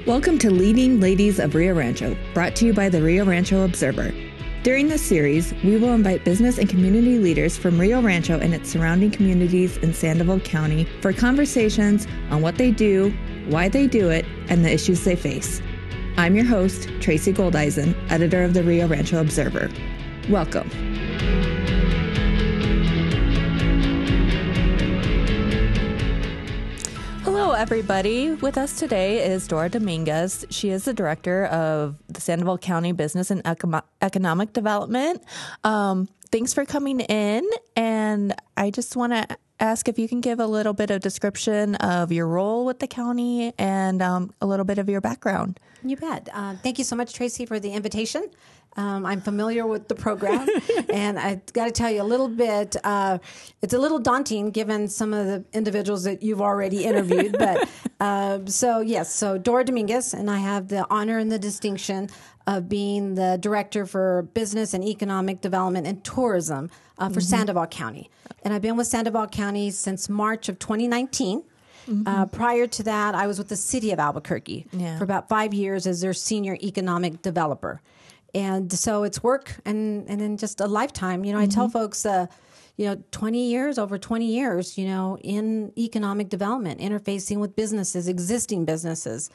Welcome to Leading Ladies of Rio Rancho, brought to you by the Rio Rancho Observer. During this series, we will invite business and community leaders from Rio Rancho and its surrounding communities in Sandoval County for conversations on what they do, why they do it, and the issues they face. I'm your host, Tracy Goldeisen, editor of the Rio Rancho Observer. Welcome. Hello, everybody. With us today is Dora Dominguez. She is the director of the Sandoval County Business and Economic Development. Thanks for coming in. And I just want to ask if you can give a little bit of description of your role with the county and a little bit of your background. You bet. Thank you so much, Tracy, for the invitation. I'm familiar with the program, and I got to tell you a little bit. It's a little daunting given some of the individuals that you've already interviewed. But so Dora Dominguez, and I have the honor and the distinction of being the director for business and economic development and tourism for Sandoval County. And I've been with Sandoval County since March of 2019. Prior to that, I was with the city of Albuquerque for about 5 years as their senior economic developer. And so it's work and then just a lifetime. You know, I tell folks, over 20 years, in economic development, interfacing with businesses, existing businesses.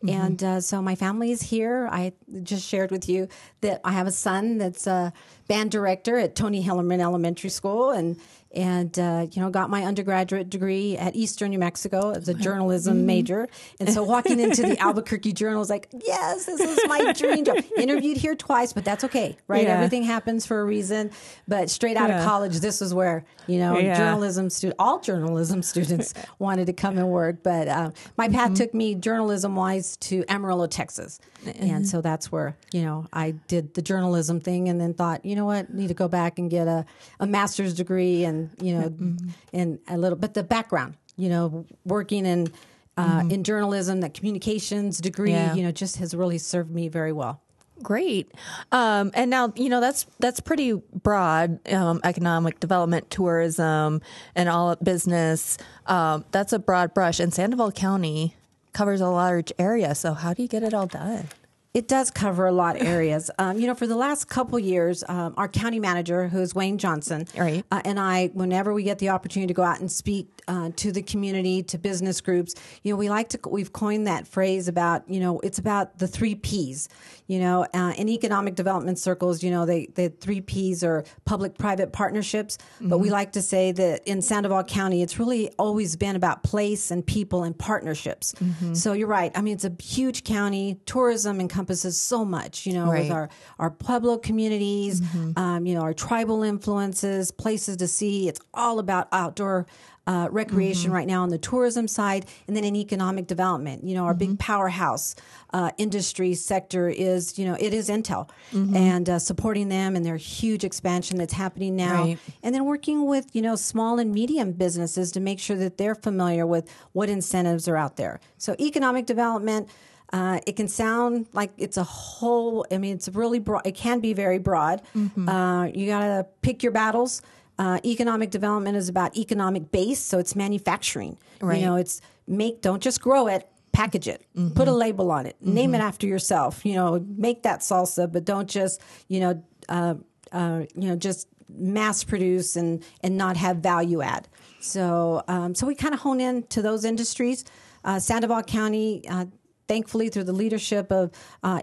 And so my family is here. I just shared with you that I have a son that's a band director at Tony Hillerman Elementary School and got my undergraduate degree at Eastern New Mexico as a journalism major. And so walking into the Albuquerque Journal is like, yes, this is my dream job. Interviewed here twice, but that's okay, right? Yeah. Everything happens for a reason. But straight out of college, this is where, all journalism students wanted to come and work. But my path took me journalism-wise to Amarillo, Texas. And so that's where, I did the journalism thing and then thought, you know what, need to go back and get a master's degree and and a little, but the background, working in journalism, that communications degree, just has really served me very well. Great. And now, that's pretty broad, economic development, tourism, and all business. That's a broad brush. And Sandoval County covers a large area. So how do you get it all done? It does cover a lot of areas. For the last couple years, our county manager, who is Wayne Johnson, right. And I, whenever we get the opportunity to go out and speak to the community, to business groups, we've coined that phrase about, it's about the 3 Ps. In economic development circles, the 3 Ps are public-private partnerships. But we like to say that in Sandoval County, it's really always been about place and people and partnerships. So you're right. I mean, it's a huge county. Tourism encompasses so much, right. with our Pueblo communities, our tribal influences, places to see. It's all about outdoor recreation right now on the tourism side, and then in economic development. Our big powerhouse industry sector is, it is Intel, and supporting them and their huge expansion that's happening now. Right. And then working with, small and medium businesses to make sure that they're familiar with what incentives are out there. So economic development, it can sound like it's a whole, it's really broad. It can be very broad. You got to pick your battles. Economic development is about economic base, so it's manufacturing. Right. It's don't just grow it, package it, put a label on it, name it after yourself. Make that salsa, but don't just just mass produce and not have value add. So we kind of hone in to those industries. Sandoval County, thankfully, through the leadership of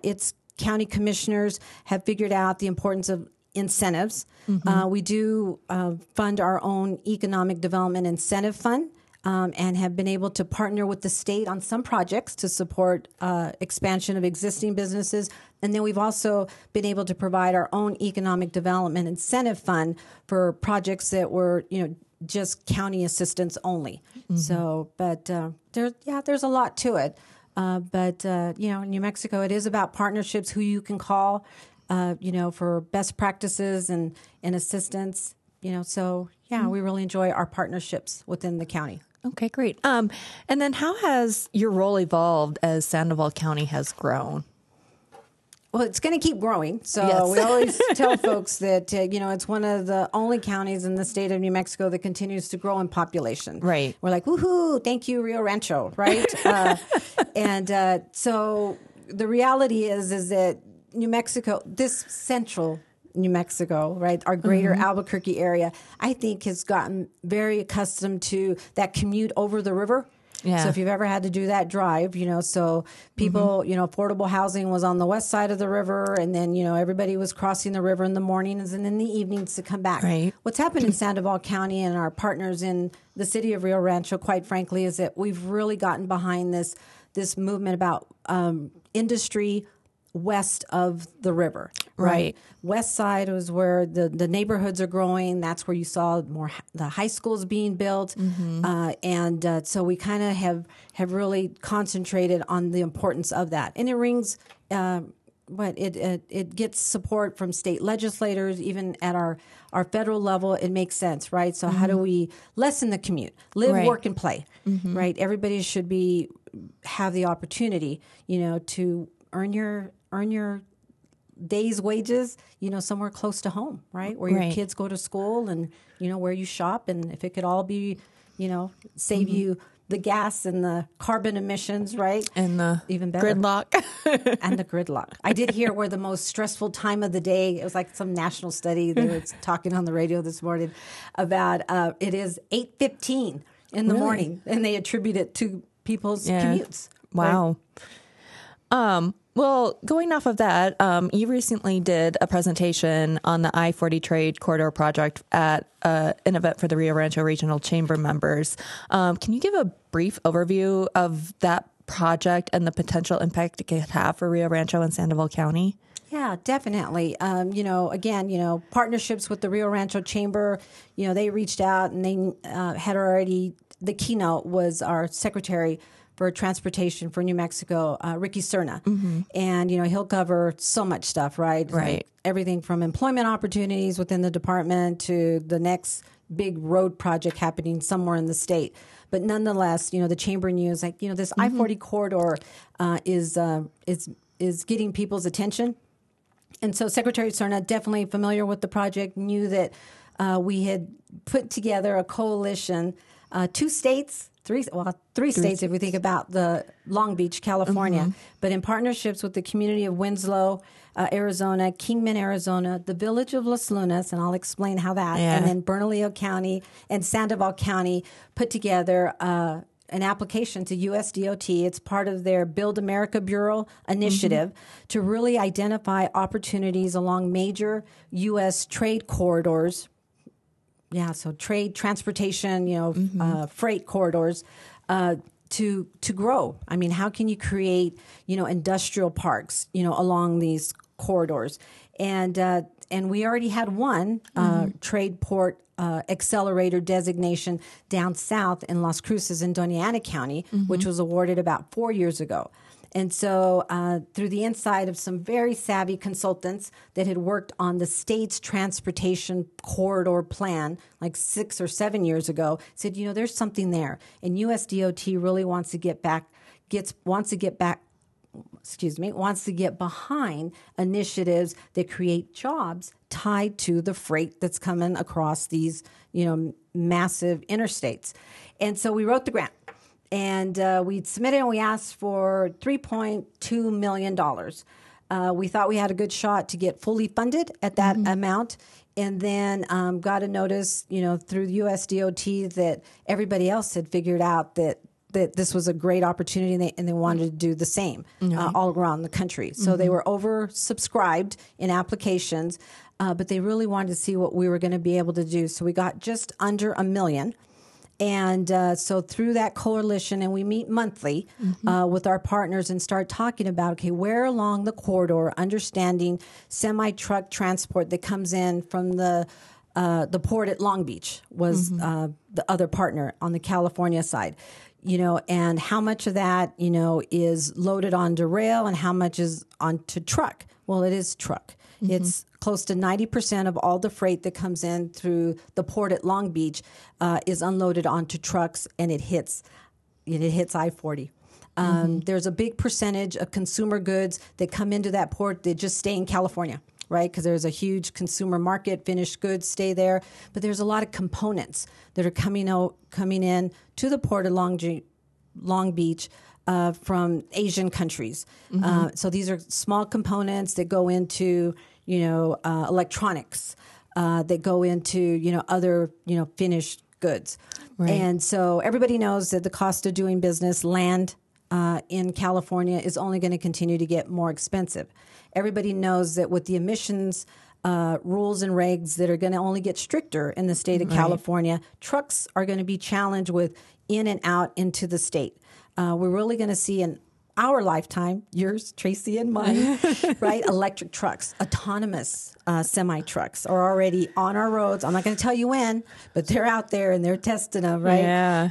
its county commissioners, have figured out the importance of incentives. We do fund our own economic development incentive fund and have been able to partner with the state on some projects to support expansion of existing businesses. And then we've also been able to provide our own economic development incentive fund for projects that were, just county assistance only. So, but there's a lot to it. But in New Mexico, it is about partnerships, who you can call, for best practices and assistance, so we really enjoy our partnerships within the county. Okay, great. And then how has your role evolved as Sandoval County has grown? Well, it's going to keep growing. So Yes. we always tell folks that, it's one of the only counties in the state of New Mexico that continues to grow in population. Right. We're like, woohoo, thank you, Rio Rancho, right? So the reality is that New Mexico, this central New Mexico, right, our greater Albuquerque area, I think has gotten very accustomed to that commute over the river. Yeah. So if you've ever had to do that drive, so people, affordable housing was on the west side of the river, and then, everybody was crossing the river in the mornings and in the evenings to come back. Right. What's happened in Sandoval County and our partners in the city of Rio Rancho, quite frankly, is that we've really gotten behind this movement about industry west of the river. Right. West side was where the neighborhoods are growing. That's where you saw the high schools being built. So we kind of have really concentrated on the importance of that. And it rings, but it gets support from state legislators, even at our federal level. It makes sense, right? So how do we lessen the commute, live, Right. work, and play, right? Everybody should have the opportunity, to earn your day's wages, somewhere close to home, right? Where your Right. kids go to school and, where you shop. And if it could all be, save you the gas and the carbon emissions, right? And the even better. gridlock. And the gridlock. I did hear where the most stressful time of the day, it was like some national study they were talking on the radio this morning about it is 8:15 in the Really? morning. And they attribute it to people's commutes. Wow. Well, going off of that, you recently did a presentation on the I-40 Trade Corridor project at an event for the Rio Rancho Regional Chamber members. Can you give a brief overview of that project and the potential impact it could have for Rio Rancho and Sandoval County? Yeah, definitely. Again, partnerships with the Rio Rancho Chamber, they reached out and they had already, the keynote was our Secretary for Transportation for New Mexico, Ricky Cerna. And, he'll cover so much stuff, right? Right. Like everything from employment opportunities within the department to the next big road project happening somewhere in the state. But nonetheless, the chamber news, like, this I-40 corridor is getting people's attention. And so Secretary Cerna, definitely familiar with the project, knew that we had put together a coalition, three states if we think about the Long Beach, California, but in partnerships with the community of Winslow, Arizona, Kingman, Arizona, the village of Las Lunas, and I'll explain how that, and then Bernalillo County and Sandoval County put together an application to USDOT. It's part of their Build America Bureau initiative to really identify opportunities along major U.S. trade corridors. Yeah, so trade, transportation, freight corridors to grow. I mean, how can you create, industrial parks, along these corridors? And we already had one trade port accelerator designation down south in Las Cruces in Doña Ana County, which was awarded about 4 years ago. And so through the insight of some very savvy consultants that had worked on the state's transportation corridor plan like 6 or 7 years ago, said, there's something there. And USDOT really wants to get behind initiatives that create jobs tied to the freight that's coming across these, massive interstates. And so we wrote the grant. And we submitted and we asked for $3.2 million. We thought we had a good shot to get fully funded at that amount. And then got a notice, through the USDOT that everybody else had figured out that this was a great opportunity and they wanted to do the same all around the country. So they were oversubscribed in applications, but they really wanted to see what we were going to be able to do. So we got just under $1 million. And so through that coalition, and we meet monthly with our partners and start talking about, okay, where along the corridor, understanding semi-truck transport that comes in from the port at Long Beach was the other partner on the California side, and how much of that, is loaded onto rail and how much is onto truck. Well, it is truck. It's close to 90% of all the freight that comes in through the port at Long Beach is unloaded onto trucks, and it hits I-40. There's a big percentage of consumer goods that come into that port that just stay in California, right? Because there's a huge consumer market, finished goods stay there. But there's a lot of components that are coming in to the port of Long Beach from Asian countries. So these are small components that go into, electronics, that go into, other, finished goods. Right. And so everybody knows that the cost of doing business, land in California, is only going to continue to get more expensive. Everybody knows that with the emissions rules and regs that are going to only get stricter in the state of California, trucks are going to be challenged with in and out into the state. We're really going to see in our lifetime, yours, Tracy, and mine, right? Electric trucks, autonomous semi-trucks are already on our roads. I'm not going to tell you when, but they're out there and they're testing them, right? Yeah.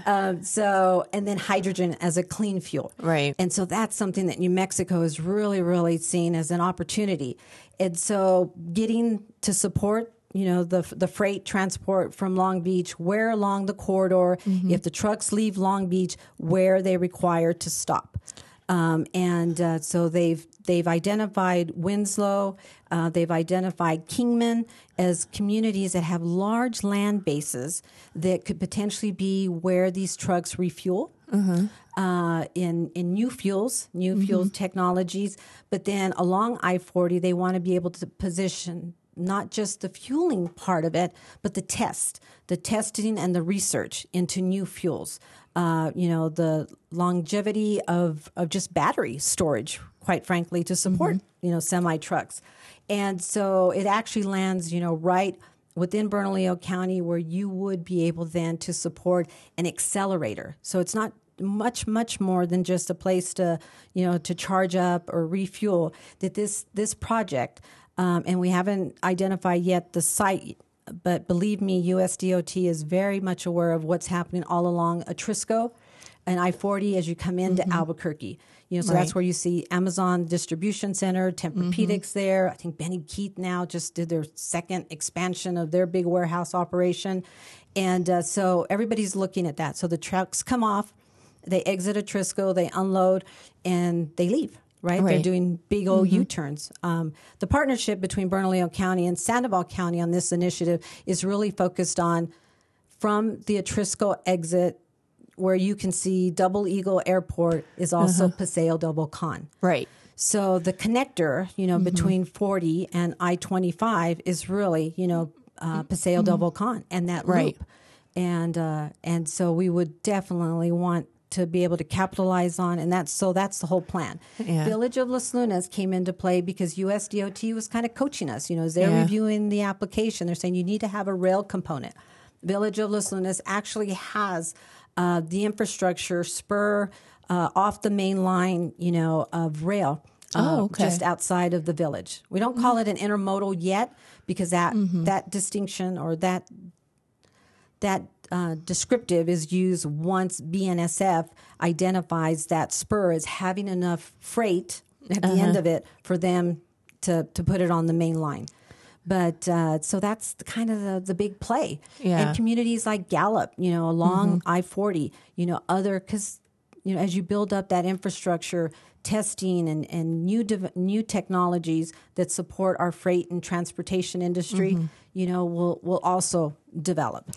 And then hydrogen as a clean fuel. Right. And so that's something that New Mexico is really, really seen as an opportunity. And so getting to support the freight transport from Long Beach, where along the corridor, if the trucks leave Long Beach, where they require to stop. So they've identified Winslow, they've identified Kingman as communities that have large land bases that could potentially be where these trucks refuel. In new fuels technologies. But then along I-40, they want to be able to position not just the fueling part of it, but the testing and the research into new fuels. The longevity of just battery storage, quite frankly, to support, semi-trucks. And so it actually lands, right within Bernalillo County, where you would be able then to support an accelerator. So it's not much more than just a place to charge up or refuel. That this project, and we haven't identified yet the site, but believe me, USDOT is very much aware of what's happening all along Atrisco and I-40 as you come into Albuquerque. That's where you see Amazon Distribution Center, Tempur-Pedics there. I think Benny Keith now just did their second expansion of their big warehouse operation. And so everybody's looking at that. So the trucks come off, they exit Atrisco, they unload, and they leave. Right? They're doing big old U-turns. The partnership between Bernalillo County and Sandoval County on this initiative is really focused on from the Atrisco exit, where you can see Double Eagle Airport, is also Paseo del Volcan. Right. So the connector, between 40 and I-25 is really, Paseo del Volcan and that loop. And so we would definitely want to be able to capitalize on, and that's the whole plan. Yeah. Village of Los Lunas came into play because USDOT was kind of coaching us. As they're reviewing the application, they're saying you need to have a rail component. Village of Los Lunas actually has the infrastructure spur off the main line, of rail. Just outside of the village. We don't call it an intermodal yet because that distinction or that descriptive is used once BNSF identifies that spur as having enough freight at the end of it for them to put it on the main line. But so that's kind of the big play. Yeah. And communities like Gallup, along I-40, because as you build up that infrastructure, testing and new technologies that support our freight and transportation industry, will also develop.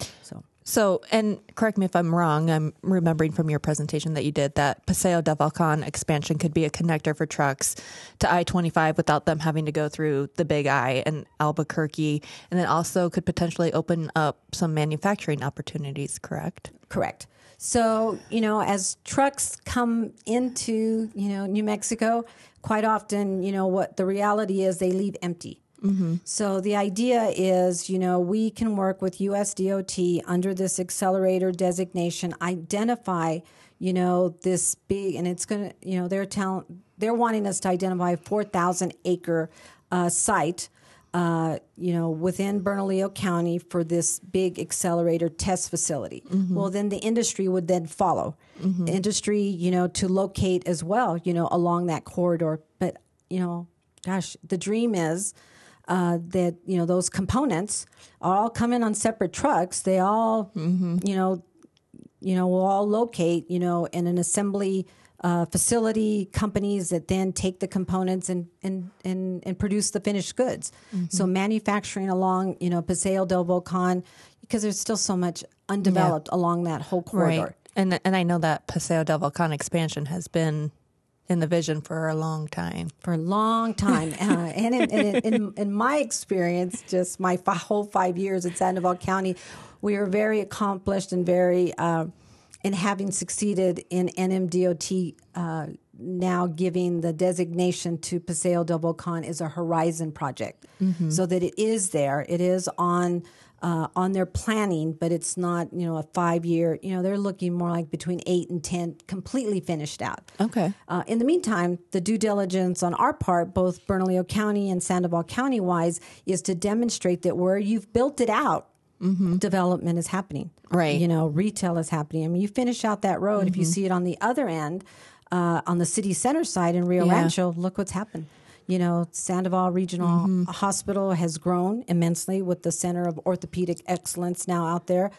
So, and correct me if I'm wrong, I'm remembering from your presentation that you did that Paseo del Volcan expansion could be a connector for trucks to I-25 without them having to go through the Big I and Albuquerque, and then also could potentially open up some manufacturing opportunities, correct? Correct. So, as trucks come into, New Mexico, quite often, what the reality is, they leave empty. So the idea is, we can work with USDOT under this accelerator designation, identify, this big, and it's going to, they're wanting us to identify a 4,000 acre site, within Bernalillo County for this big accelerator test facility. Well, then the industry would then follow. The industry, to locate as well, along that corridor. But, the dream is that, those components all come in on separate trucks. They all, will all locate, in an assembly facility, companies that then take the components and produce the finished goods. So manufacturing along, Paseo del Volcan, because there's still so much undeveloped along that whole corridor. Right. And I know that Paseo del Volcan expansion has been in the vision for a long time. And in my experience, just my whole 5 years at Sandoval County, we are very accomplished and very in having succeeded in NMDOT now giving the designation to Paseo del Volcan as a horizon project, so that it is there. It is on their planning, but it's not, a 5 year, they're looking more like between 8 and 10 completely finished out. Okay. In the meantime, the due diligence on our part, both Bernalillo County and Sandoval County wise, is to demonstrate that where you've built it out, development is happening. Right. Retail is happening. I mean, you finish out that road. If you see it on the other end, on the city center side in Rio Rancho, look what's happened. Sandoval Regional Hospital has grown immensely with the Center of Orthopedic Excellence now out there.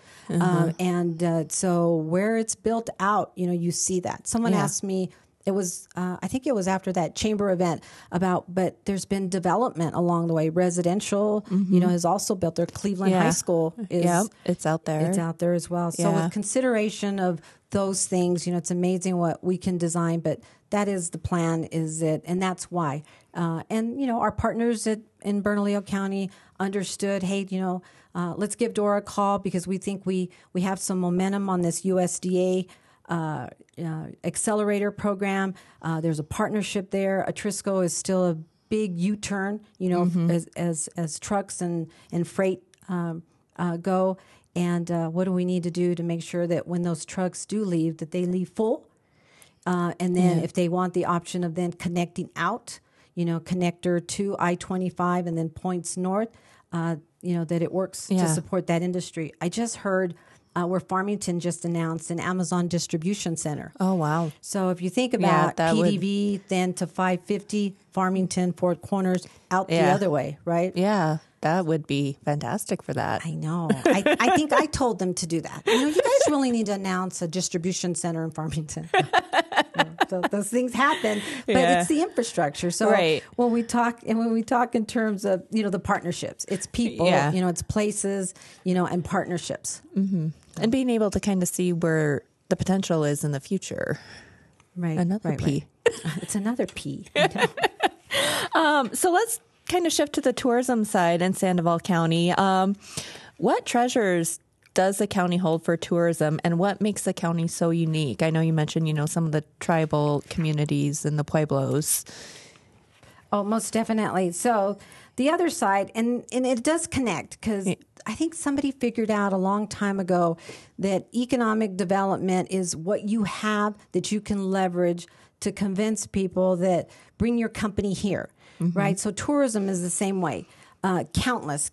So where it's built out, you see that. Someone asked me, it was, I think it was after that chamber event but there's been development along the way. Residential, has also built there. Cleveland High School is. It's out there. It's out there as well. So with consideration of those things, it's amazing what we can design, but that is the plan, and that's why. Our partners in Bernalillo County understood, hey, let's give Dora a call because we think we have some momentum on this USDA accelerator program. There's a partnership there. Atrisco is still a big U-turn, as trucks and freight go. And what do we need to do to make sure that when those trucks do leave, that they leave full? And then if they want the option of then connecting out, connector to I-25 and then points north, that it works to support that industry. I just heard where Farmington just announced an Amazon distribution center. Oh, wow. So if you think about PDV, then to 550, Farmington, Four Corners, out the other way, right? Yeah, that would be fantastic for that. I know. I think I told them to do that. You guys really need to announce a distribution center in Farmington. So those things happen, but it's the infrastructure. So when we talk in terms of, the partnerships, it's people, it's places, and partnerships. And being able to kind of see where the potential is in the future. Right. Another P. Right. It's another P. So let's kind of shift to the tourism side in Sandoval County. What treasures does the county hold for tourism, and what makes the county so unique? I know you mentioned, some of the tribal communities and the pueblos. Oh, most definitely. So the other side, and it does connect, because I think somebody figured out a long time ago that economic development is what you have that you can leverage to convince people that bring your company here, right? So tourism is the same way. Countless,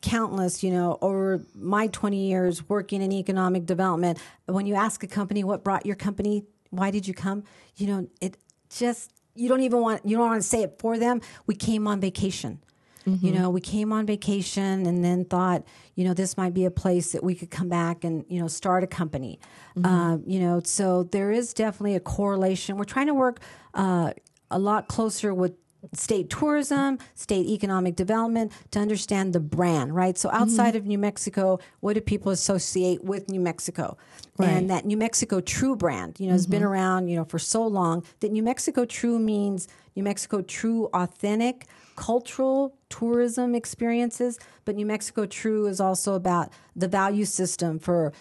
over my 20 years working in economic development, when you ask a company what brought your company, why did you come? It just, you don't want to say it for them. We came on vacation. We came on vacation and then thought, this might be a place that we could come back and, start a company. So there is definitely a correlation. We're trying to work a lot closer with state tourism, state economic development to understand the brand, right? So outside of New Mexico, what do people associate with New Mexico? Right. And that New Mexico True brand, has been around, for so long that New Mexico True means New Mexico True authentic cultural tourism experiences, but New Mexico True is also about the value system for,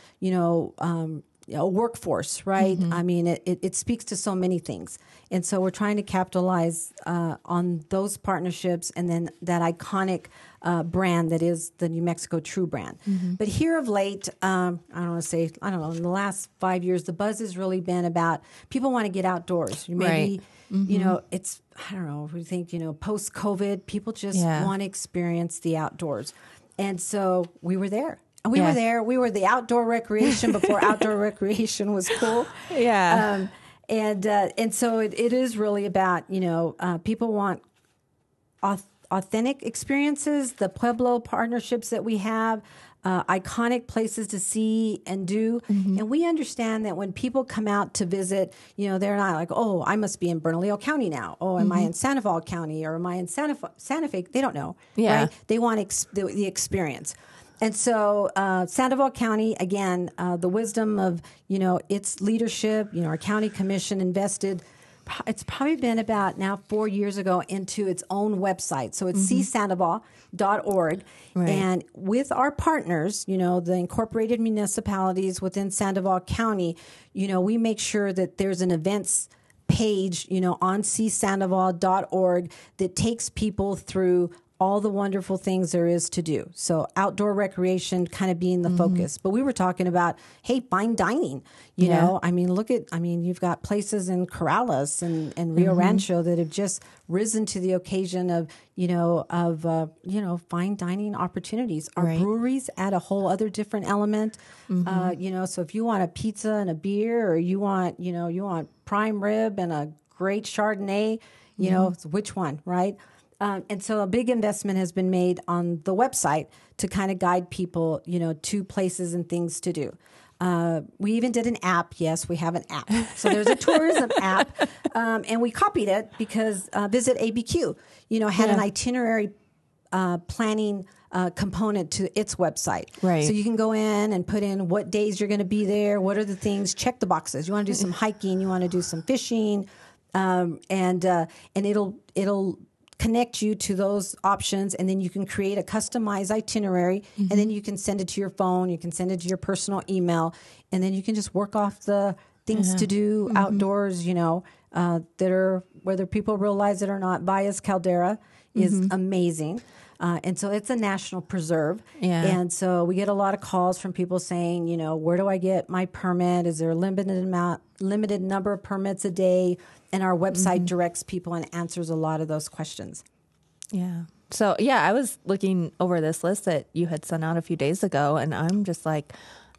a workforce, right? I mean, it speaks to so many things. And so we're trying to capitalize on those partnerships and then that iconic brand that is the New Mexico True brand. But here of late, in the last 5 years, the buzz has really been about people want to get outdoors. Maybe, it's, I don't know, we think, post-COVID, people just want to experience the outdoors. And so we were there. We were there. We were the outdoor recreation before outdoor recreation was cool. Yeah. And so it is really about, people want authentic experiences, the Pueblo partnerships that we have, iconic places to see and do. And we understand that when people come out to visit, they're not like, oh, I must be in Bernalillo County now. Oh, am I in Sandoval County, or am I in Santa Fe? They don't know. Yeah. Right? They want the experience. And so Sandoval County, again, the wisdom of, its leadership, our county commission invested, it's probably been about now 4 years ago, into its own website. So it's csandoval.org. Right. And with our partners, the incorporated municipalities within Sandoval County, we make sure that there's an events page, on csandoval.org that takes people through all the wonderful things there is to do. So outdoor recreation kind of being the focus. But we were talking about, hey, fine dining. You know, you've got places in Corrales and Rio Rancho that have just risen to the occasion of, fine dining opportunities. Our breweries add a whole other different element. So if you want a pizza and a beer, or you want prime rib and a great Chardonnay, which one, right? And so a big investment has been made on the website to kind of guide people, to places and things to do. We even did an app. Yes, we have an app. So there's a tourism app, and we copied it because Visit ABQ, had an itinerary planning component to its website. Right. So you can go in and put in what days you're going to be there, what are the things, check the boxes. You want to do some hiking, you want to do some fishing, and it'll connect you to those options, and then you can create a customized itinerary, and then you can send it to your phone, you can send it to your personal email, and then you can just work off the things to do outdoors, that are, whether people realize it or not. Valles Caldera is amazing. And so it's a national preserve. Yeah. And so we get a lot of calls from people saying, where do I get my permit? Is there a limited number of permits a day? And our website directs people and answers a lot of those questions. Yeah. So, I was looking over this list that you had sent out a few days ago, and I'm just like,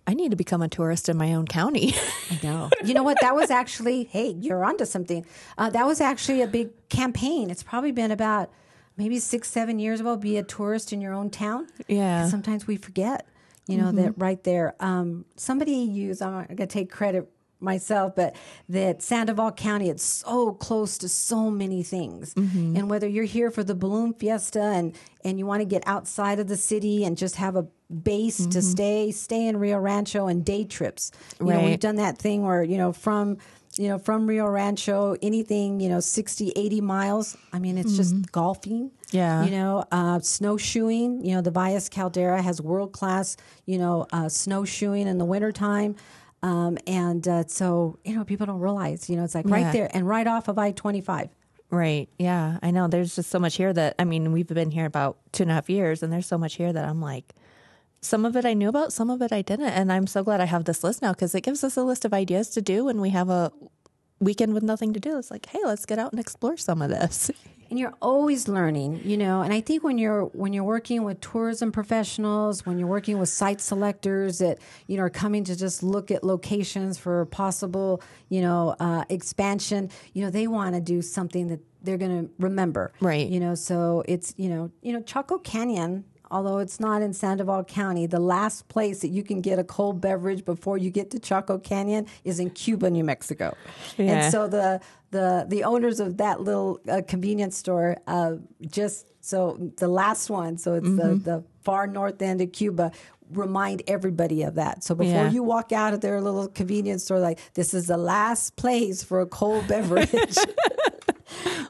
I need to become a tourist in my own county. I know. You know what? That was actually, hey, you're onto something. That was actually a big campaign. It's probably been about maybe 6-7 years ago, be a tourist in your own town. Yeah. Sometimes we forget, that right there. Somebody used, I'm not going to take credit myself, but that Sandoval County, it's so close to so many things. And whether you're here for the balloon fiesta and you want to get outside of the city and just have a base to stay in Rio Rancho, and day trips. We've done that thing where, from Rio Rancho, anything, 60, 80 miles. I mean, it's just golfing. Yeah. Snowshoeing. The Valles Caldera has world-class, snowshoeing in the wintertime. So, people don't realize, it's like right there and right off of I-25. Right. Yeah, I know. There's just so much here that, we've been here about 2.5 years, and there's so much here that I'm like, some of it I knew about, some of it I didn't. And I'm so glad I have this list now, because it gives us a list of ideas to do when we have a weekend with nothing to do. It's like, hey, let's get out and explore some of this. And you're always learning, and I think when you're working with tourism professionals, when you're working with site selectors that, are coming to just look at locations for possible, expansion, they want to do something that they're going to remember. Right. So it's, Chaco Canyon, although it's not in Sandoval County, the last place that you can get a cold beverage before you get to Chaco Canyon is in Cuba, New Mexico. Yeah. And so the owners of that little convenience store, the last one, so it's the far north end of Cuba, remind everybody of that. So before you walk out of their little convenience store, like, this is the last place for a cold beverage.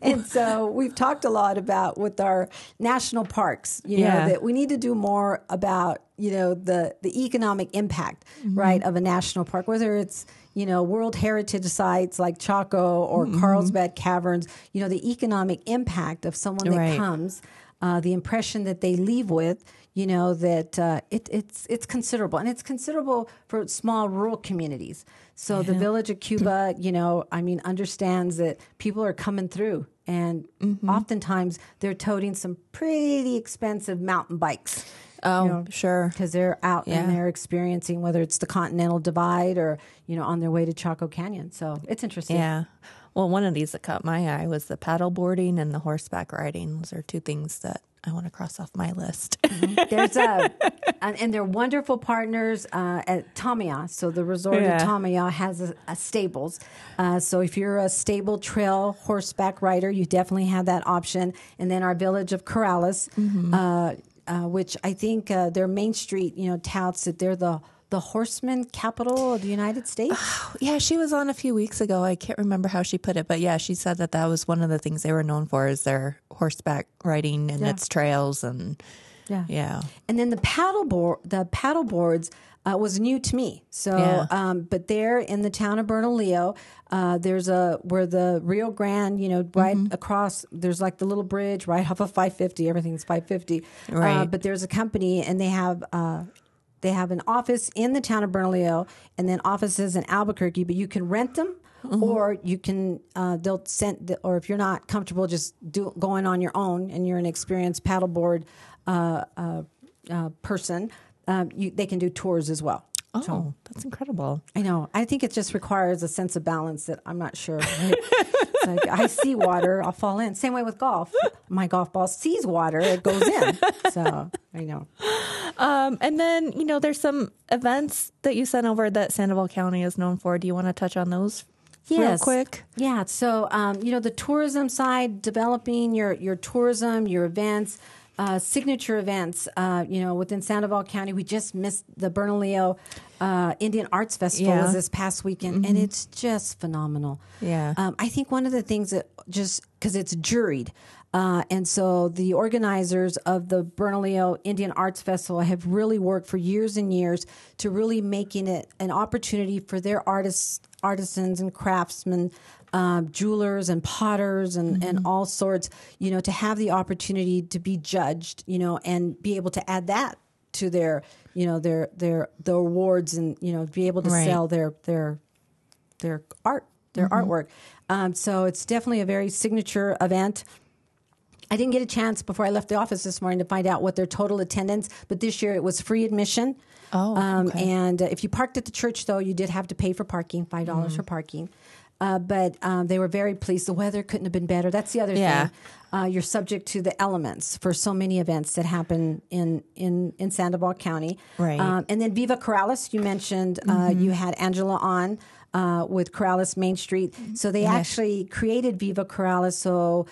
And so we've talked a lot about with our national parks, that we need to do more about, the economic impact, right, of a national park, whether it's, World Heritage sites like Chaco or Carlsbad Caverns, the economic impact of someone that comes, the impression that they leave with, that it's considerable. And it's considerable for small rural communities. So the village of Cuba, understands that people are coming through. And oftentimes they're toting some pretty expensive mountain bikes. Oh, sure. Because they're out and they're experiencing whether it's the Continental Divide or, on their way to Chaco Canyon. So it's interesting. Yeah. Well, one of these that caught my eye was the paddle boarding and the horseback riding. Those are two things that I want to cross off my list. There's and they're wonderful partners at Tamiya. So the resort at Tamiya has a stables. So if you're a stable trail horseback rider, you definitely have that option. And then our village of Corrales, which I think their Main Street, touts that they're the horseman capital of the United States. Yeah, she was on a few weeks ago. I can't remember how she put it, but yeah, she said that was one of the things they were known for is their horseback riding and its trails and And then the paddle boards was new to me. So, but there in the town of Bernalillo, there's where the Rio Grande, right across, there's like the little bridge right off of 550. Everything's 550. Right. But there's a company and they have an office in the town of Bernalillo and then offices in Albuquerque, but you can rent them or you can, they'll send, or if you're not comfortable just going on your own and you're an experienced paddleboard person, they can do tours as well. Oh, so, that's incredible. I know. I think it just requires a sense of balance that I'm not sure. It's like, I see water, I'll fall in. Same way with golf. My golf ball sees water, it goes in. So I know. And then, there's some events that you sent over that Sandoval County is known for. Do you want to touch on those real quick? Yeah. So, the tourism side, developing your tourism, your events, signature events, within Sandoval County. We just missed the Bernalillo Indian Arts Festival was this past weekend, and it's just phenomenal. Yeah. I think one of the things that just because it's juried, and so the organizers of the Bernalillo Indian Arts Festival have really worked for years and years to really making it an opportunity for their artisans and craftsmen, jewelers and potters and all sorts, to have the opportunity to be judged, and be able to add that to their, their awards and, be able to sell their art, their artwork. So it's definitely a very signature event. I didn't get a chance before I left the office this morning to find out what their total attendance, but this year it was free admission. Oh, okay. And if you parked at the church, though, you did have to pay for parking, $5 for parking. But they were very pleased. The weather couldn't have been better. That's the other thing. You're subject to the elements for so many events that happen in Sandoval County. Right. And then Viva Corrales, you mentioned, you had Angela on with Corrales Main Street. So they actually created Viva Corrales. So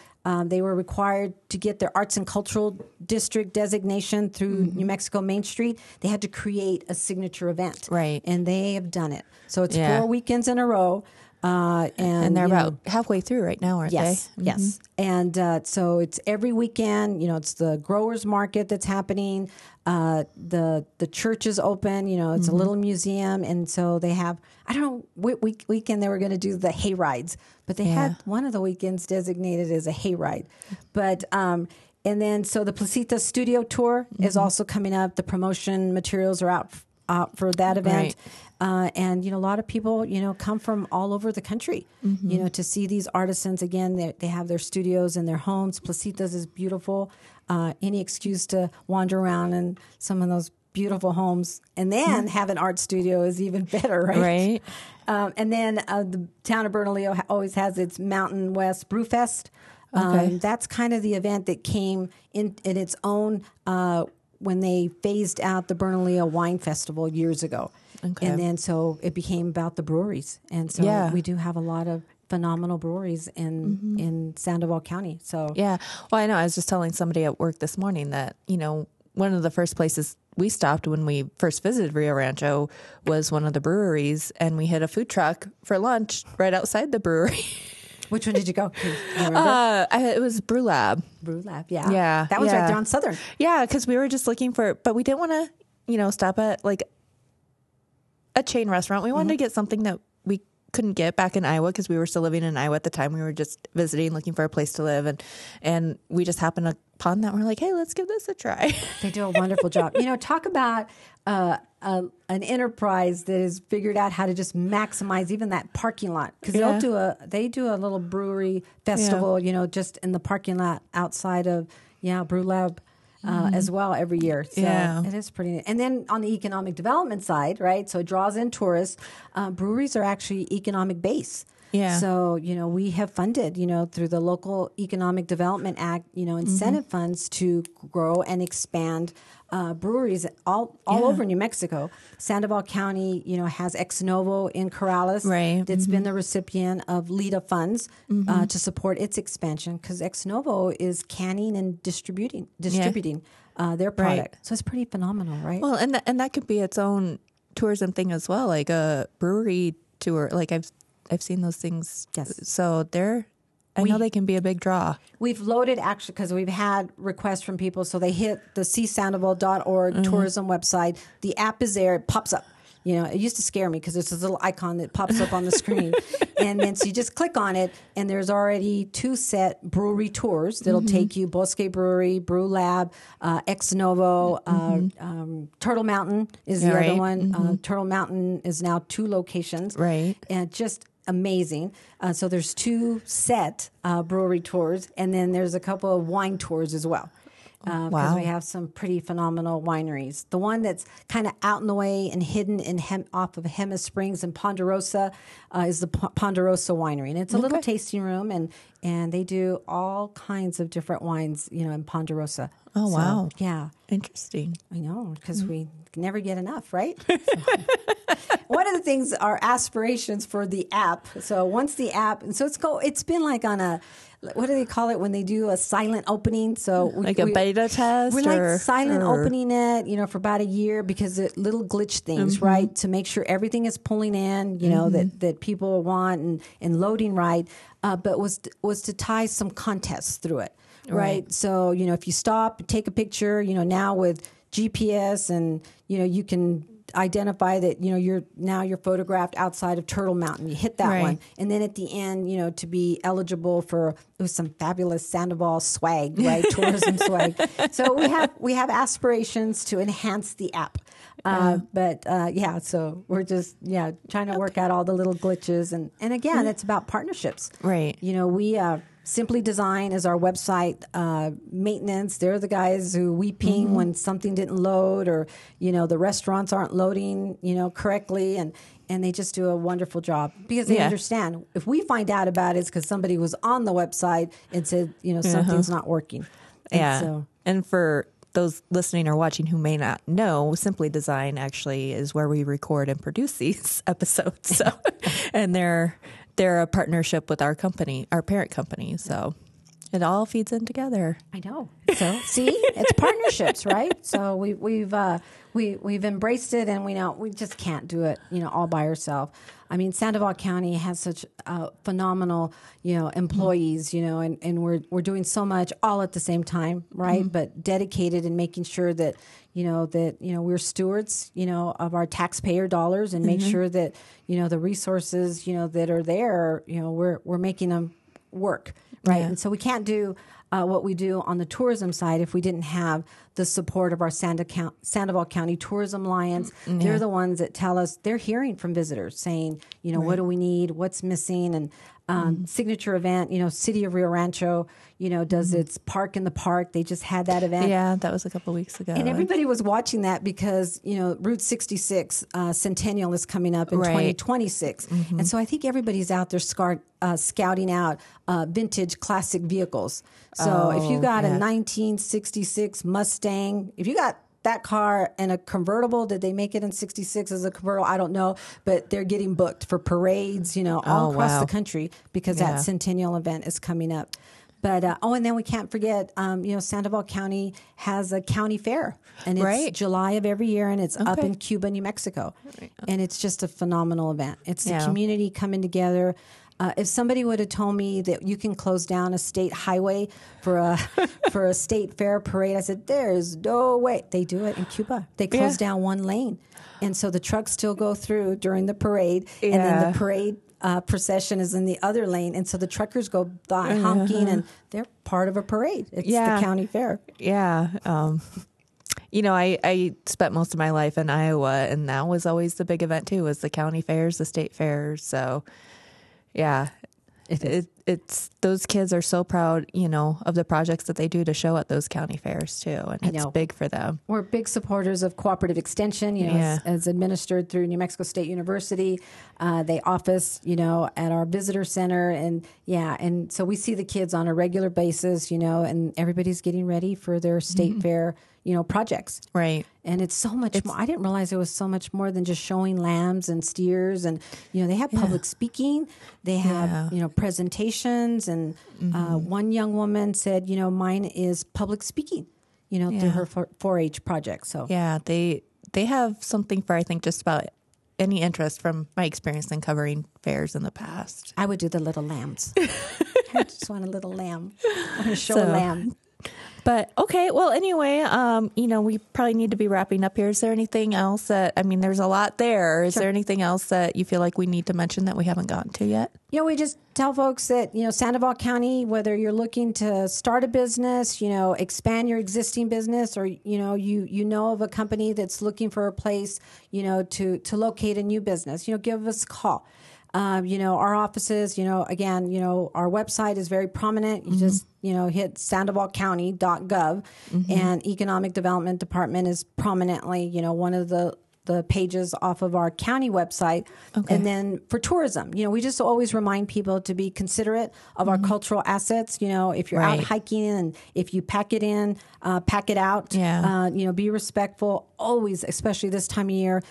they were required to get their arts and cultural district designation through New Mexico Main Street. They had to create a signature event. Right. And they have done it. So it's 4 weekends in a row. And they're about halfway through right now, aren't they? Yes. And so it's every weekend, it's the growers market that's happening. The church is open, it's a little museum. And so they have, I don't know what weekend they were going to do the hay rides, but they had one of the weekends designated as a hay ride. But, and then, so the Placita Studio Tour is also coming up. The promotion materials are out for that event. And, a lot of people, come from all over the country, to see these artisans. Again, they have their studios and their homes. Placitas is beautiful. Any excuse to wander around in some of those beautiful homes and then have an art studio is even better, right? Right. And then the town of Bernalillo always has its Mountain West Brew Fest. Okay. That's kind of the event that came in its own when they phased out the Bernalillo Wine Festival years ago. Okay. And then so it became about the breweries. And so we do have a lot of phenomenal breweries in Sandoval County. So well, I know. I was just telling somebody at work this morning that, one of the first places we stopped when we first visited Rio Rancho was one of the breweries, and we hit a food truck for lunch right outside the brewery. Which one did you go? Do you remember? It was Brew Lab. Brew Lab, yeah. Yeah. That was right there on Southern. Yeah, because we were just looking but we didn't want to, stop at like a chain restaurant. We wanted to get something that we couldn't get back in Iowa because we were still living in Iowa at the time. We were just visiting, looking for a place to live, and we just happened upon that. We're like, hey, let's give this a try. They do a wonderful job. Talk about an enterprise that has figured out how to just maximize even that parking lot, because they do a little brewery festival, just in the parking lot outside of Brew Lab. as well every year. So it is pretty neat. And then on the economic development side, right? So it draws in tourists. Breweries are actually economic base. Yeah. So, we have funded, through the Local Economic Development Act, incentive funds to grow and expand breweries all over New Mexico. Sandoval County, has Ex Novo in Corrales. Right. That's been the recipient of LIDA funds to support its expansion, because Ex Novo is canning and distributing their product. Right. So it's pretty phenomenal, right? Well, and that could be its own tourism thing as well, like a brewery tour. Like I've seen those things. Yes. So I know they can be a big draw. We've loaded actually, because we've had requests from people. So they hit the csandoval.org tourism website. The app is there. It pops up. It used to scare me because there's this little icon that pops up on the screen. And then so you just click on it, and there's already 2 set brewery tours that'll take you: Bosque Brewery, Brew Lab, Ex Novo, Turtle Mountain is the other one. Turtle Mountain is now 2 locations. Right. And just amazing. So there's 2 set brewery tours, and then there's a couple of wine tours as well. Because we have some pretty phenomenal wineries. The one that's kind of out in the way and hidden off of Hema Springs in Ponderosa is the Ponderosa Winery. And it's a little tasting room, and they do all kinds of different wines, in Ponderosa. Oh, so, wow. Yeah. Interesting. I know, because we never get enough, right? One of the things are aspirations for the app. So once the app, and so it's been like on a, what do they call it when they do a silent opening? So a beta test? We're silent opening it, for about a year, because it little glitch things, right? To make sure everything is pulling in, that people want and loading right. But was to tie some contests through it, right? So, if you stop, take a picture, now with GPS, and, you can identify that you're photographed outside of Turtle Mountain. You hit that one, and then at the end, to be eligible for, it was some fabulous Sandoval swag, right? Tourism swag. So we have aspirations to enhance the app. So we're just trying to work out all the little glitches, and again, it's about partnerships, right? We Simply Design is our website maintenance. They're the guys who we ping when something didn't load, or the restaurants aren't loading correctly, and they just do a wonderful job, because they understand if we find out about it, it's because somebody was on the website and said something's not working. And for those listening or watching who may not know, Simply Design actually is where we record and produce these episodes. So, and they're a partnership with our company, our parent company. So it all feeds in together. I know. So see, it's partnerships, right? So we've embraced it, and we know we just can't do it, all by ourselves. I mean, Sandoval County has such phenomenal, employees, and we're doing so much all at the same time, right? But dedicated and making sure that, we're stewards, of our taxpayer dollars, and make sure that, the resources, that are there, we're making them work, right? Yeah. And so we can't do what we do on the tourism side if we didn't have the support of our Sandoval County Tourism Alliance. They're the ones that tell us, they're hearing from visitors saying, what do we need, what's missing, and signature event, City of Rio Rancho, does its Park in the Park. They just had that event. Yeah, that was a couple of weeks ago. And everybody was watching that because, Route 66 Centennial is coming up in 2026. And so I think everybody's out there scouting out vintage classic vehicles. So if you got a 1966 Mustang, if you got that car and a convertible, did they make it in 66 as a convertible? I don't know, but they're getting booked for parades, all across the country, because that Centennial event is coming up. But, and then we can't forget, Sandoval County has a county fair, and it's July of every year, and it's up in Cuba, New Mexico. And it's just a phenomenal event. It's the community coming together. If somebody would have told me that you can close down a state highway for a state fair parade, I said, there's no way. They do it in Cuba. They close down one lane. And so the trucks still go through during the parade, and then the parade procession is in the other lane. And so the truckers go by honking, and they're part of a parade. It's the county fair. Yeah. I spent most of my life in Iowa, and that was always the big event too, was the county fairs, the state fairs. So yeah, it's those kids are so proud, of the projects that they do to show at those county fairs too. And it's big for them. We're big supporters of cooperative extension, as administered through New Mexico State University. They office, at our visitor center. And so we see the kids on a regular basis, and everybody's getting ready for their state fair, projects. Right. And it's so much more. I didn't realize it was so much more than just showing lambs and steers. And, they have public speaking. They have, presentations. And one young woman said, mine is public speaking, through her 4-H project. So, they have something for, I think, just about any interest from my experience in covering fairs in the past. I would do the little lambs. I just want a little lamb. I want to show a lamb. But okay, well, anyway, we probably need to be wrapping up here. Is there anything else there's a lot there. Is there anything else that you feel like we need to mention that we haven't gotten to yet? We just tell folks that, Sandoval County, whether you're looking to start a business, expand your existing business, or, you know of a company that's looking for a place, to locate a new business, give us a call. Our offices, again, our website is very prominent. You just, hit sandovalcounty.gov and Economic Development Department is prominently, one of the pages off of our county website. Okay. And then for tourism, we just always remind people to be considerate of our cultural assets. If you're out hiking and if you pack it in, pack it out, be respectful always, especially this time of year,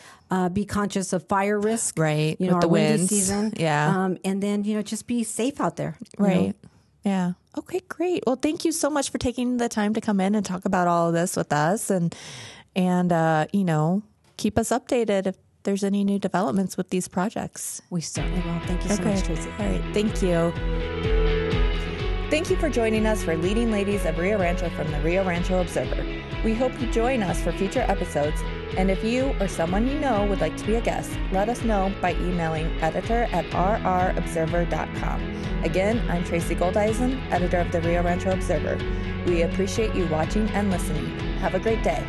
be conscious of fire risk, right? With our the windy winds. season. Yeah. And then, just be safe out there. Right. Yeah. Okay, great. Well, thank you so much for taking the time to come in and talk about all of this with us and keep us updated if there's any new developments with these projects. We certainly will. Thank you so much, Tracy. All right. Thank you. Thank you for joining us for Leading Ladies of Rio Rancho from the Rio Rancho Observer. We hope you join us for future episodes. And if you or someone you know would like to be a guest, let us know by emailing editor@rrobserver.com. Again, I'm Tracy Goldeisen, editor of the Rio Rancho Observer. We appreciate you watching and listening. Have a great day.